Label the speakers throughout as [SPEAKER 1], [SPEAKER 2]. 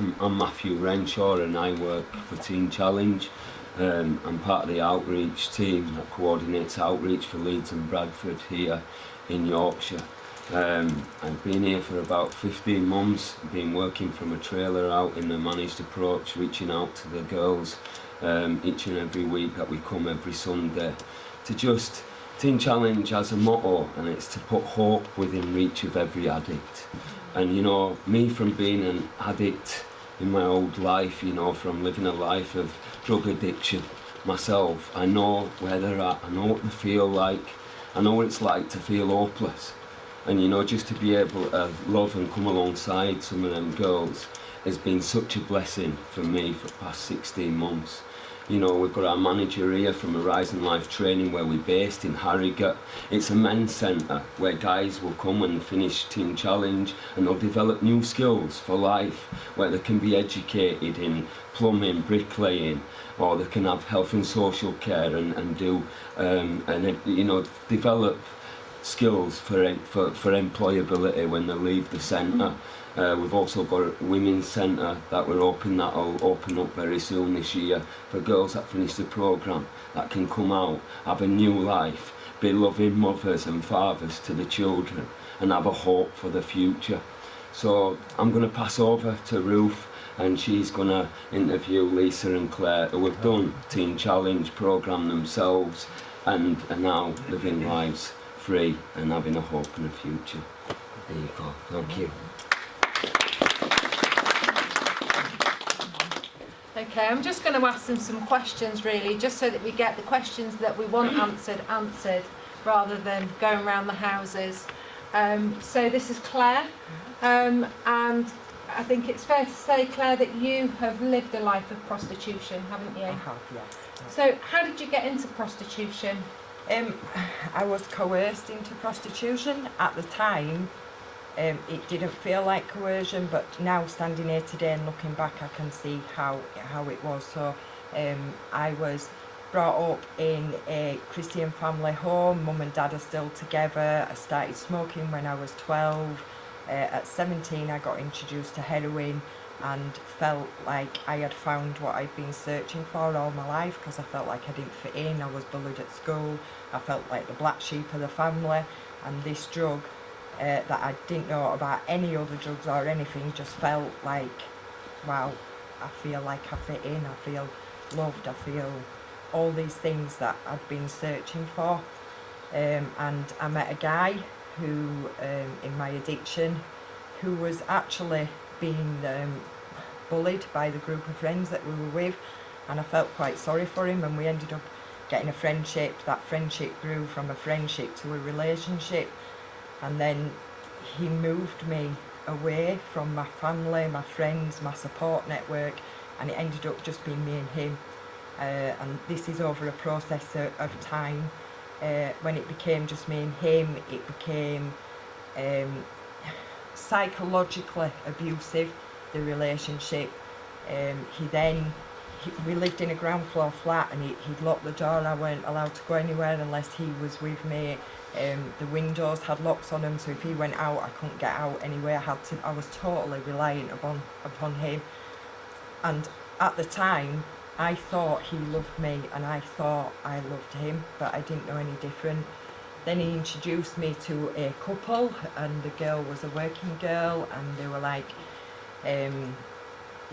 [SPEAKER 1] I'm Matthew Renshaw and I work for Teen Challenge. I'm part of the outreach team that coordinates outreach for Leeds and Bradford here in Yorkshire. I've been here for about 15 months, been working from a trailer out in the managed approach, reaching out to the girls each and every week that we come every Sunday. Teen Challenge has a motto, and it's to put hope within reach of every addict. And you know, me from being an addict in my old life, you know, from living a life of drug addiction myself, I know where they're at, I know what they feel like, I know what it's like to feel hopeless. And you know, just to be able to love and come alongside some of them girls has been such a blessing for me for the past 16 months. You know, we've got our manager here from Horizon Life Training where we're based in Harrogate. It's a men's centre where guys will come and finish Teen Challenge and they'll develop new skills for life, where they can be educated in plumbing, bricklaying, or they can have health and social care and do, you know, develop skills for employability when they leave the centre. We've also got a women's centre that we're hoping that'll open up very soon this year for girls that finish the programme, that can come out, have a new life, be loving mothers and fathers to the children and have a hope for the future. So I'm going to pass over to Ruth and she's going to interview Lisa and Claire, who have done Teen Challenge programme themselves and are now living lives free and having a hope and a future. There you go. Thank you.
[SPEAKER 2] Okay, I'm just going to ask them some questions really, just so that we get the questions that we want answered, rather than going around the houses. So this is Claire, and I think it's fair to say, Claire, that you have lived a life of prostitution, haven't you?
[SPEAKER 3] I have, yes.
[SPEAKER 2] So how did you get into prostitution?
[SPEAKER 3] I was coerced into prostitution. At the time, it didn't feel like coercion, but now standing here today and looking back, I can see how it was. So I was brought up in a Christian family home. Mum and dad are still together. I started smoking when I was 12. At 17 I got introduced to heroin and felt like I had found what I'd been searching for all my life, because I felt like I didn't fit in. I was bullied at school. I felt like the black sheep of the family, and this drug that I didn't know about any other drugs or anything just felt like, wow, I feel like I fit in, I feel loved, I feel all these things that I'd been searching for. And I met a guy who, in my addiction, who was actually being bullied by the group of friends that we were with, and I felt quite sorry for him, and we ended up getting a friendship. That friendship grew from a friendship to a relationship, and then he moved me away from my family, my friends, my support network, and it ended up just being me and him. And this is over a process of time. When it became just me and him, it became psychologically abusive, the relationship. We lived in a ground floor flat, and he'd locked the door, and I weren't allowed to go anywhere unless he was with me. The windows had locks on them, so if he went out, I couldn't get out anyway. I was totally reliant upon him. And at the time, I thought he loved me and I thought I loved him, but I didn't know any different. Then he introduced me to a couple, and the girl was a working girl, and they were like,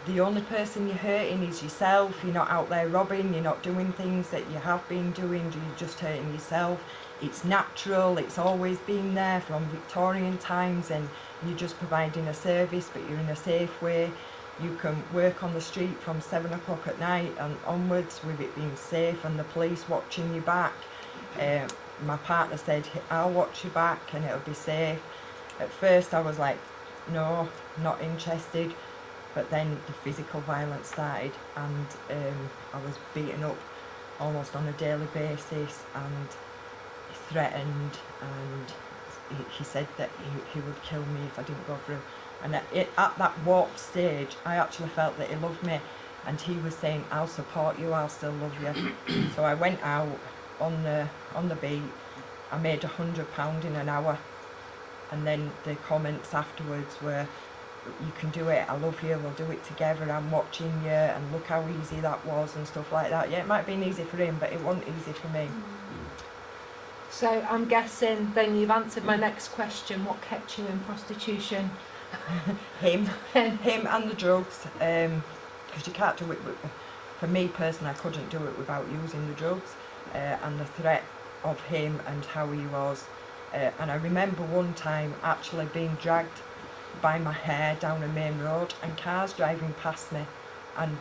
[SPEAKER 3] the only person you're hurting is yourself. You're not out there robbing, you're not doing things that you have been doing, you're just hurting yourself. It's natural, it's always been there from Victorian times, and you're just providing a service, but you're in a safe way. You can work on the street from 7 o'clock at night and onwards with it being safe and the police watching you back. My partner said, I'll watch you back and it'll be safe. At first I was like, no, not interested. But then the physical violence started, and I was beaten up almost on a daily basis, and threatened, and he said that he would kill me if I didn't go through. And at that warped stage, I actually felt that he loved me, and he was saying, I'll support you, I'll still love you. So I went out on the beat. I made £100 in an hour, and then the comments afterwards were, you can do it, I love you, we'll do it together, I'm watching you, and look how easy that was and stuff like that. Yeah, it might have been easy for him, but it wasn't easy for me.
[SPEAKER 2] So I'm guessing then you've answered my next question, what kept you in prostitution?
[SPEAKER 3] Him and the drugs, because you can't do it for me personally, I couldn't do it without using the drugs, and the threat of him and how he was. And I remember one time actually being dragged by my hair down a main road and cars driving past me and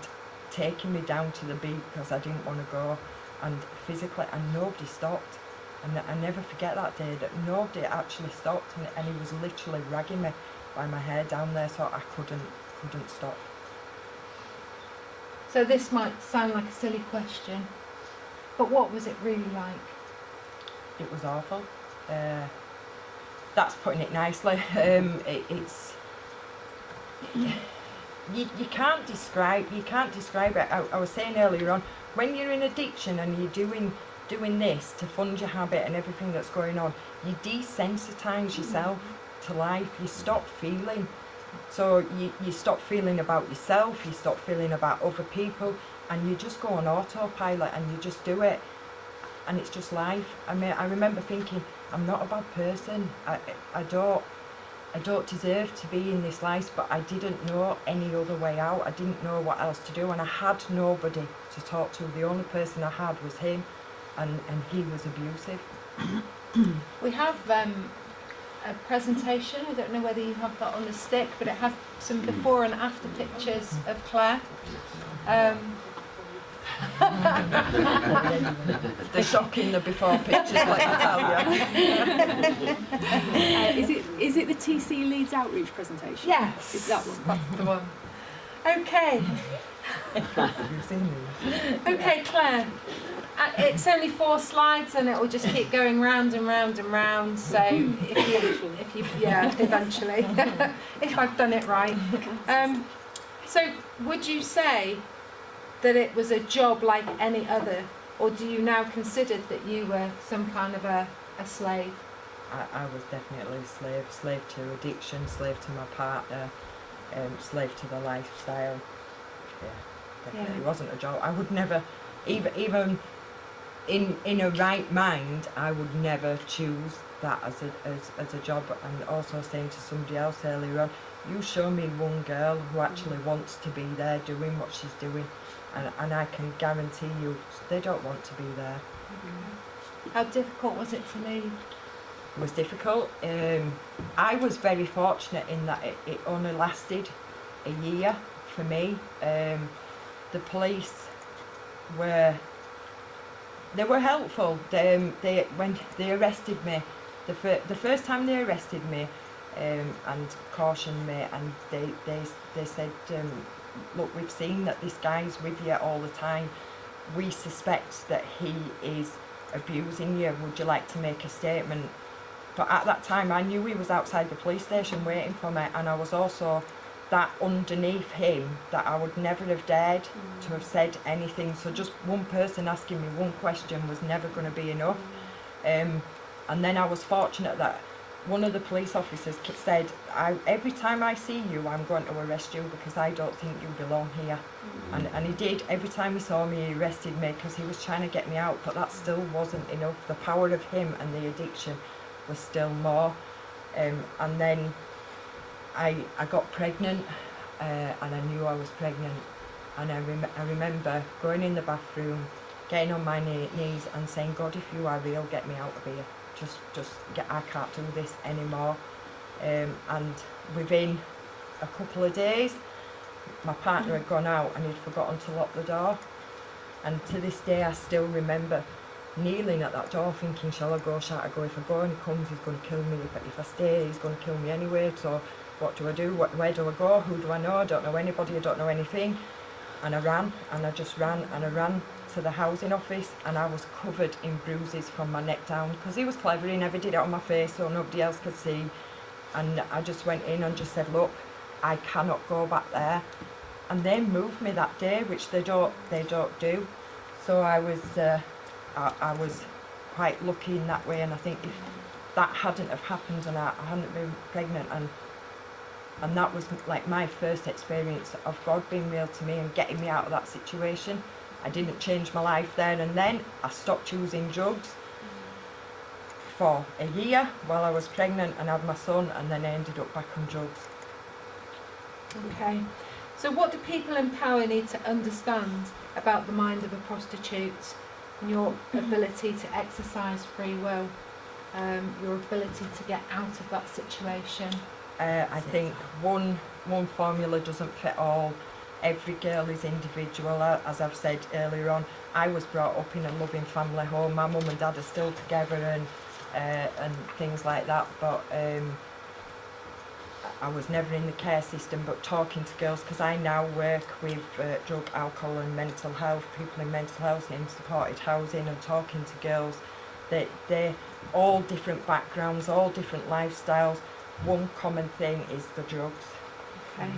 [SPEAKER 3] taking me down to the beach because I didn't want to go, and physically, and nobody stopped. And I never forget that day that nobody actually stopped, and he was literally dragging me by my hair down there, so I couldn't stop.
[SPEAKER 2] So this might sound like a silly question, but what was it really like?
[SPEAKER 3] It was awful. That's putting it nicely. It's you can't describe it. I was saying earlier on, when you're in addiction and you're doing this to fund your habit and everything that's going on, you desensitise yourself to life. You stop feeling. So you stop feeling about yourself, you stop feeling about other people, and you just go on autopilot and you just do it. And it's just life. I mean, I remember thinking, I'm not a bad person. I don't deserve to be in this life, but I didn't know any other way out. I didn't know what else to do, and I had nobody to talk to. The only person I had was him, and he was abusive.
[SPEAKER 2] We have a presentation, I don't know whether you have that on the stick, but it has some before and after pictures of Claire.
[SPEAKER 3] The shock in the before pictures, let me tell you.
[SPEAKER 4] Is it the TC Leeds outreach presentation?
[SPEAKER 2] Yes,
[SPEAKER 4] Is that one?
[SPEAKER 2] that's the one. Okay.
[SPEAKER 3] You've seen me.
[SPEAKER 2] Okay, Claire. It's only 4 slides, and it will just keep going round and round and round. So if you yeah, eventually, if I've done it right. So would you say that it was a job like any other, or do you now consider that you were some kind of a slave?
[SPEAKER 3] I was definitely a slave to addiction, slave to my partner, slave to the lifestyle. Yeah, definitely.
[SPEAKER 2] Yeah.
[SPEAKER 3] It wasn't a job. I would never, even in a right mind, I would never choose that as a job. And also saying to somebody else earlier on, you show me one girl who actually wants to be there doing what she's doing, and I can guarantee you they don't want to be there.
[SPEAKER 2] How difficult was it to leave?
[SPEAKER 3] It was difficult. I was very fortunate in that it only lasted a year for me. The police were helpful. When they arrested me, the first time they arrested me, and cautioned me, and they said, look, we've seen that this guy's with you all the time. We suspect that he is abusing you. Would you like to make a statement? But at that time, I knew he was outside the police station waiting for me, and I was also that underneath him that I would never have dared to have said anything. So just one person asking me one question was never going to be enough. And then I was fortunate that one of the police officers said, every time I see you, I'm going to arrest you because I don't think you belong here. And he did. Every time he saw me, he arrested me because he was trying to get me out, but that still wasn't enough. The power of him and the addiction was still more. And then I got pregnant, and I knew I was pregnant. And I remember going in the bathroom, getting on my knees and saying, God, if you are real, get me out of here. I can't do this anymore. And within a couple of days, my partner had gone out and he'd forgotten to lock the door. And to this day, I still remember kneeling at that door thinking, shall I go, shall I go? If I go and he comes, he's going to kill me. If I stay, he's going to kill me anyway. So what do I do? Where do I go? Who do I know? I don't know anybody, I don't know anything. And I ran, and I just ran, and I ran to the housing office, and I was covered in bruises from my neck down, because he was clever, he never did it on my face so nobody else could see. And I just went in and just said, look, I cannot go back there. And they moved me that day, which they don't do. So I was quite lucky in that way, and I think if that hadn't have happened and I hadn't been pregnant, and And that was like my first experience of God being real to me and getting me out of that situation. I didn't change my life there and then. I stopped using drugs for a year while I was pregnant and had my son, and then I ended up back on drugs.
[SPEAKER 2] Okay. So what do people in power need to understand about the mind of a prostitute and your ability to exercise free will, your ability to get out of that situation?
[SPEAKER 3] I think one formula doesn't fit all. Every girl is individual, as I've said earlier on. I was brought up in a loving family home. My mum and dad are still together and things like that, but I was never in the care system. But talking to girls, because I now work with drug, alcohol and mental health, people in mental health, in supported housing, and talking to girls, they're all different backgrounds, all different lifestyles. One common thing is the drugs.
[SPEAKER 2] Okay.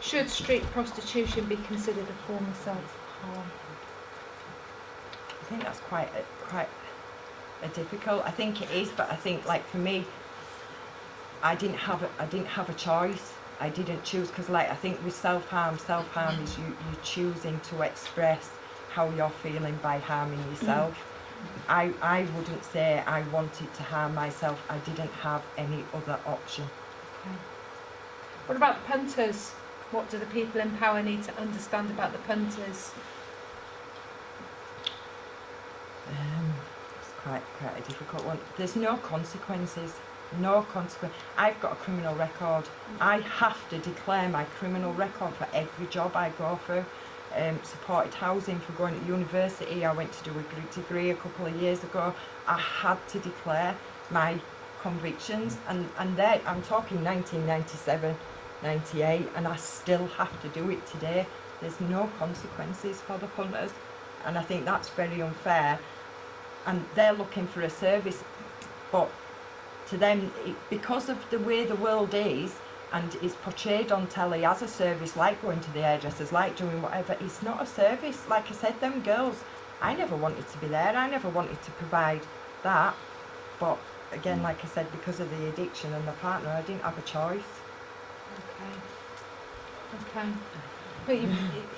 [SPEAKER 2] Should street prostitution be considered a form of self-harm?
[SPEAKER 3] I think that's quite a difficult. I think it is, but I think, like, for me, I didn't have a choice. I didn't choose, because, like, I think with self-harm is you choosing to express how you're feeling by harming yourself. I wouldn't say I wanted to harm myself. I didn't have any other option.
[SPEAKER 2] Okay. What about punters? What do the people in power need to understand about the punters?
[SPEAKER 3] It's quite a difficult one. There's no consequences. No consequence. I've got a criminal record. I have to declare my criminal record for every job I go through. Supported housing for going to university. I went to do a degree a couple of years ago. I had to declare my convictions, and there I'm talking 1997, 98, and I still have to do it today. There's no consequences for the punters, and I think that's very unfair. And they're looking for a service, but to them, because of the way the world is, and is portrayed on telly as a service, like going to the hairdressers, like doing whatever, it's not a service. Like I said, them girls, I never wanted to be there, I never wanted to provide that, but again, like I said, because of the addiction and the partner, I didn't have a choice.
[SPEAKER 2] Okay. But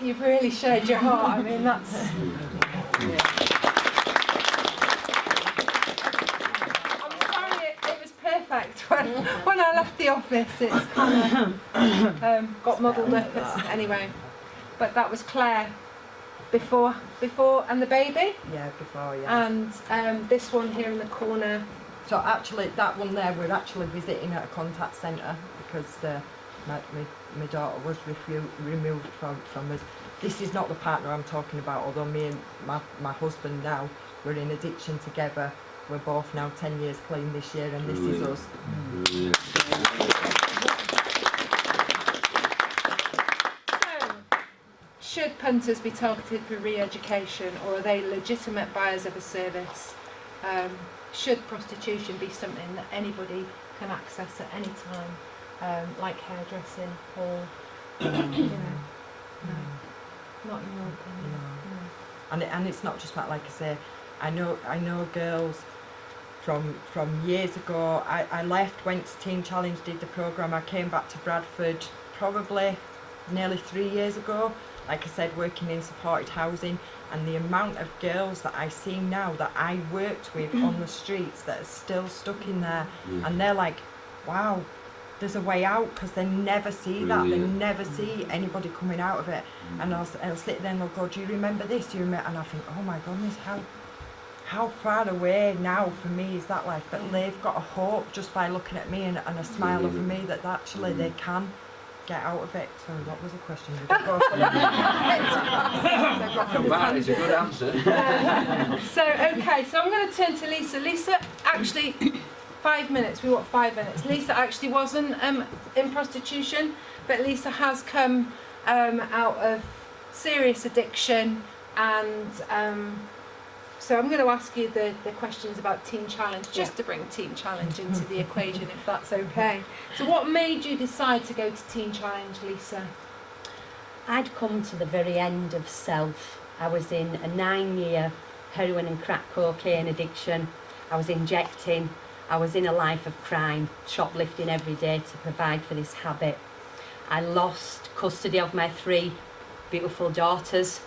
[SPEAKER 2] you've really shared your heart. I mean, that's... I'm sorry, it was perfect when I left the office. It's kind of got muddled up anyway. But that was Claire before and the baby?
[SPEAKER 3] Yeah, before, yeah.
[SPEAKER 2] And this one here in the corner.
[SPEAKER 3] So actually, that one there, we're actually visiting at a contact centre because my daughter was removed from us. This is not the partner I'm talking about, although me and my husband now, we're in addiction together. We're both now 10 years clean this year, and this is us. So, should punters be targeted for re-education, or are they legitimate buyers of a service? Should prostitution be something that anybody can access at any time, like hairdressing or, you know, no, not in your opinion. No. And it's not just about, like I say, I know girls from years ago. I left, went to Teen Challenge, did the programme. I came back to Bradford probably nearly 3 years ago. Like I said, working in supported housing, and the amount of girls that I see now that I worked with on the streets that are still stuck in there, and they're like, wow, there's a way out, because they never see that. They never see anybody coming out of it. And I'll sit there and they'll go, do you remember this? Do you remember? And I think, oh my goodness, how far away now for me is that life? But they've got a hope just by looking at me and a smile over me that actually they can get out of it. So what was the question?
[SPEAKER 5] It's a good answer.
[SPEAKER 2] So I'm going to turn to Lisa. Lisa, actually, 5 minutes. We want 5 minutes. Lisa actually wasn't in prostitution, but Lisa has come out of serious addiction, and so I'm going to ask you the questions about Teen Challenge, just to bring Teen Challenge into the equation, if that's okay. So what made you decide to go to Teen Challenge, Lisa?
[SPEAKER 6] I'd come to the very end of self. I was in a 9-year heroin and crack cocaine addiction. I was injecting. I was in a life of crime, shoplifting every day to provide for this habit. I lost custody of my 3 beautiful daughters,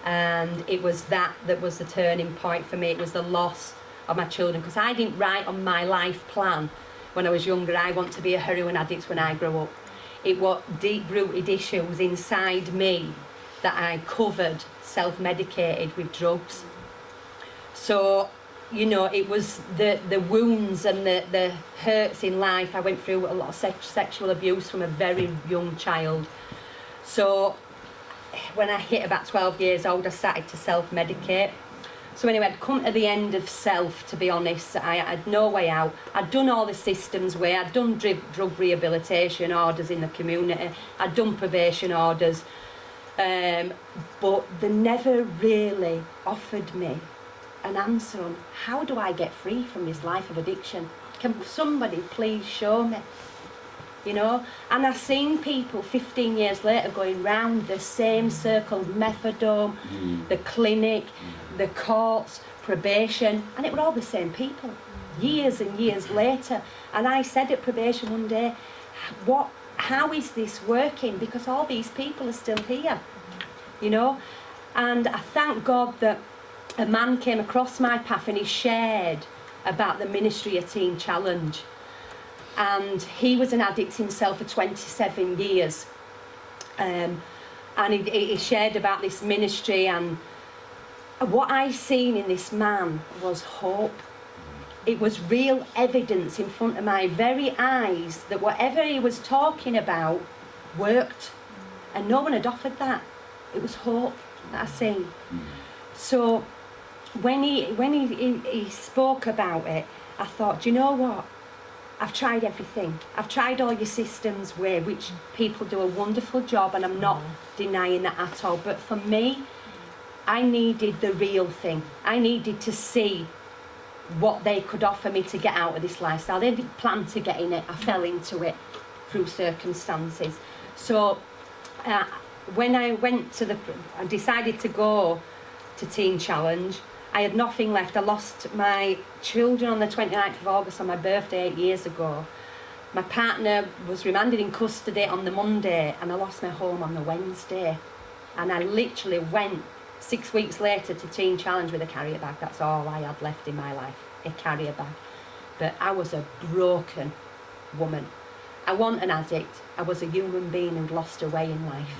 [SPEAKER 6] and it was that was the turning point for me. It was the loss of my children, because I didn't write on my life plan when I was younger, I want to be a heroin addict when I grow up. It was deep-rooted issues inside me that I covered, self-medicated with drugs. So, you know, it was the wounds and the hurts in life. I went through a lot of sexual abuse from a very young child. So when I hit about 12 years old, I started to self-medicate. So anyway, I'd come to the end of self, to be honest. I had no way out. I'd done all the systems way. I'd done drug rehabilitation orders in the community. I'd done probation orders. But they never really offered me an answer on how do I get free from this life of addiction. Can somebody please show me? You know, and I've seen people 15 years later going round the same circle, methadone, the clinic, the courts, probation, and it were all the same people, years and years later. And I said at probation one day, how is this working? Because all these people are still here, you know. And I thank God that a man came across my path and he shared about the ministry of Teen Challenge. And he was an addict himself for 27 years. And he shared about this ministry, and what I seen in this man was hope. It was real evidence in front of my very eyes that whatever he was talking about worked. And no one had offered that. It was hope that I seen. So when he spoke about it, I thought, do you know what? I've tried everything. I've tried all your systems which people do a wonderful job, and I'm not denying that at all. But for me, I needed the real thing. I needed to see what they could offer me to get out of this lifestyle. They didn't plan to get in it. I fell into it through circumstances. So when I decided to go to Teen Challenge, I had nothing left. I lost my children on the 29th of August on my birthday 8 years ago. My partner was remanded in custody on the Monday, and I lost my home on the Wednesday. And I literally went 6 weeks later to Teen Challenge with a carrier bag. That's all I had left in my life, a carrier bag. But I was a broken woman. I wasn't an addict. I was a human being who'd lost her way in life.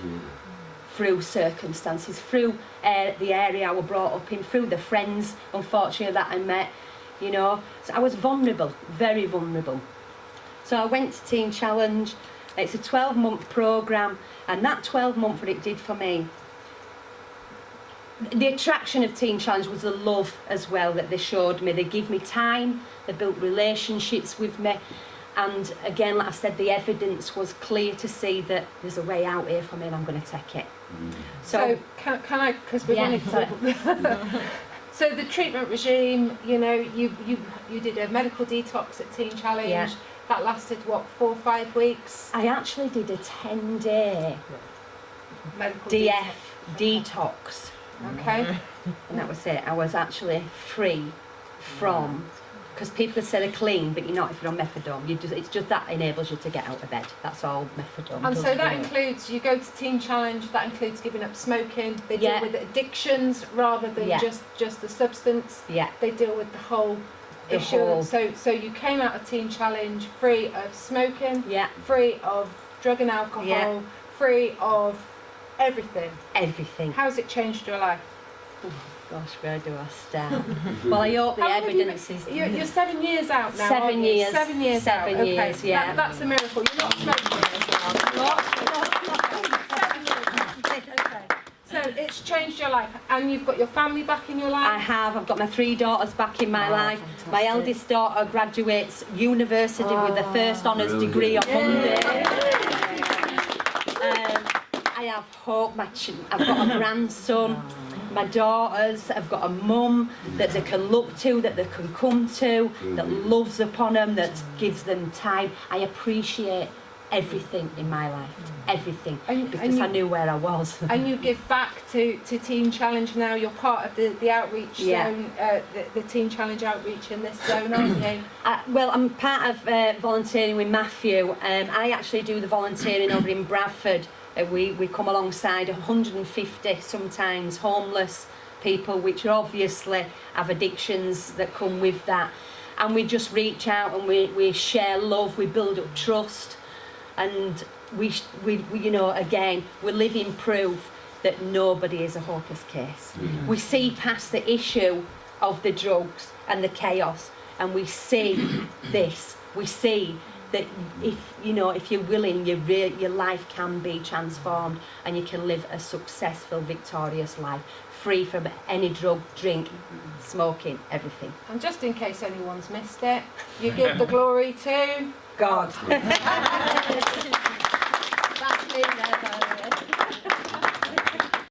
[SPEAKER 6] Through circumstances, through the area I was brought up in, through the friends, unfortunately, that I met, you know. So I was vulnerable, very vulnerable. So I went to Teen Challenge. It's a 12-month programme, and that 12-month, what it did for me, the attraction of Teen Challenge was the love as well that they showed me. They gave me time, they built relationships with me. And again, like I said, the evidence was clear to see that there's a way out here for me, and I'm going to take it.
[SPEAKER 2] So can I, because we've only so the treatment regime, you know, you did a medical detox at Teen Challenge.
[SPEAKER 6] Yeah.
[SPEAKER 2] That lasted what, 4 or 5 weeks?
[SPEAKER 6] I actually did a 10-day
[SPEAKER 2] Medical
[SPEAKER 6] DF detox,
[SPEAKER 2] Okay.
[SPEAKER 6] and that was it. I was actually free from, because people say they're clean, but you're not if you're on methadone. It's just that enables you to get out of bed. That's all methadone
[SPEAKER 2] And
[SPEAKER 6] does
[SPEAKER 2] so that
[SPEAKER 6] for you.
[SPEAKER 2] includes, you go to Teen Challenge, that includes giving up smoking. They
[SPEAKER 6] Yeah.
[SPEAKER 2] deal with addictions rather than
[SPEAKER 6] Yeah.
[SPEAKER 2] just the substance.
[SPEAKER 6] Yeah,
[SPEAKER 2] They deal with the whole
[SPEAKER 6] The
[SPEAKER 2] issue.
[SPEAKER 6] whole-
[SPEAKER 2] So you came out of Teen Challenge free of smoking,
[SPEAKER 6] yeah,
[SPEAKER 2] free of drug and alcohol,
[SPEAKER 6] Yeah.
[SPEAKER 2] free of everything.
[SPEAKER 6] everything.
[SPEAKER 2] How's it changed your life?
[SPEAKER 6] Gosh, where do I start? Well, I hope the
[SPEAKER 2] How long have you
[SPEAKER 6] evidence is...
[SPEAKER 2] You're 7 years out now.
[SPEAKER 6] 7
[SPEAKER 2] aren't you?
[SPEAKER 6] years.
[SPEAKER 2] 7 years
[SPEAKER 6] 7
[SPEAKER 2] out.
[SPEAKER 6] years,
[SPEAKER 2] okay.
[SPEAKER 6] yeah.
[SPEAKER 2] That's a miracle. You're not smoking as well. So it's changed your life, and you've got your family back in your life.
[SPEAKER 6] I have. I've got my 3 daughters back in my life.
[SPEAKER 3] fantastic.
[SPEAKER 6] My eldest daughter graduates university with the first honours degree on Monday. I have hope. I've got a grandson. My daughters have got a mum that they can look to, that they can come to, that loves upon them, that gives them time. I appreciate everything in my life, everything,
[SPEAKER 2] And
[SPEAKER 6] because I
[SPEAKER 2] you,
[SPEAKER 6] knew where I was.
[SPEAKER 2] and you give back to Teen Challenge now. You're part of the outreach
[SPEAKER 6] Yeah.
[SPEAKER 2] zone, the Teen Challenge outreach in this zone, aren't you?
[SPEAKER 6] Well, I'm part of volunteering with Matthew. I actually do the volunteering over in Bradford. We come alongside 150 sometimes homeless people, which obviously have addictions that come with that. And we just reach out and we share love, we build up trust, and we you know, again, we're living proof that nobody is a hopeless case. We see past the issue of the drugs and the chaos, and we see this. We see that if you're willing, your life can be transformed, and you can live a successful, victorious life, free from any drug, drink, smoking, everything.
[SPEAKER 2] And just in case anyone's missed it, you give the glory to
[SPEAKER 6] God.